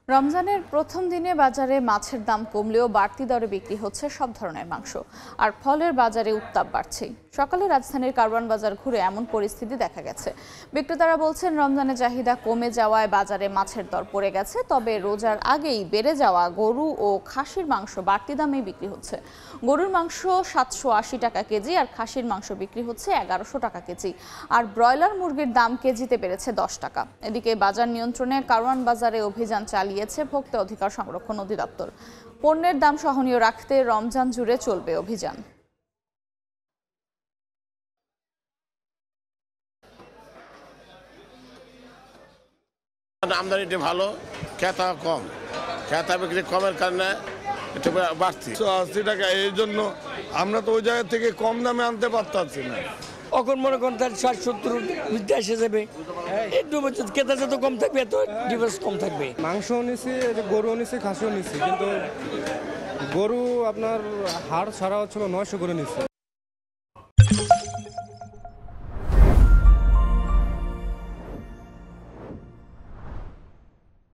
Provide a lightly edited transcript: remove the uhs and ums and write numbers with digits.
রমজানের প্রথম দিনে বাজারে মাছের দাম কমলেও বাড়তি দরে বিক্রি হচ্ছে সব ধরনের মাংস, আর ফলের বাজারে উত্তাপ বাড়ছে। সকালে রাজধানীর কারওয়ান বাজার ঘুরে এমন পরিস্থিতি দেখা গেছে। বিক্রেতারা বলছেন, রমজানের চাহিদা কমে যাওয়ায় বাজারে মাছের দর পড়ে গেছে। তবে রোজার আগেই বেড়ে যাওয়া গরু ও খাসির মাংস বাড়তি দামেই বিক্রি হচ্ছে। গরুর মাংস 780 টাকা কেজি আর খাসির মাংস বিক্রি হচ্ছে 1100 টাকা কেজি, আর ব্রয়লার মুরগির দাম কেজিতে বেড়েছে 10 টাকা। এদিকে বাজার নিয়ন্ত্রণে কারওয়ান বাজারে অভিযান চালিয়েছে ভোক্তা অধিকার সংরক্ষণ অধিদপ্তর। পণ্যের দাম সহনীয় রাখতে রমজান জুড়ে চলবে অভিযান। আমদানিটা ভালো, ক্রেতা কম, ক্রেতা বিক্রি কমের কারণে একটু বাড়তি। 80 টাকা, এই জন্য আমরা তো ওই জায়গা থেকে কম দামে আনতে পারতাছি না। এখন মনে করেন তার 60-70 মধ্যে এসে যাবে, একটু ক্রেতা যত কম থাকবে এত ডিফারেন্স কম থাকবে। মাংস নিছি, গরু নিছি, খাসিও নিছি, কিন্তু গরু আপনার হাড় ছাড়া হচ্ছিল 900 করে নিচ্ছে।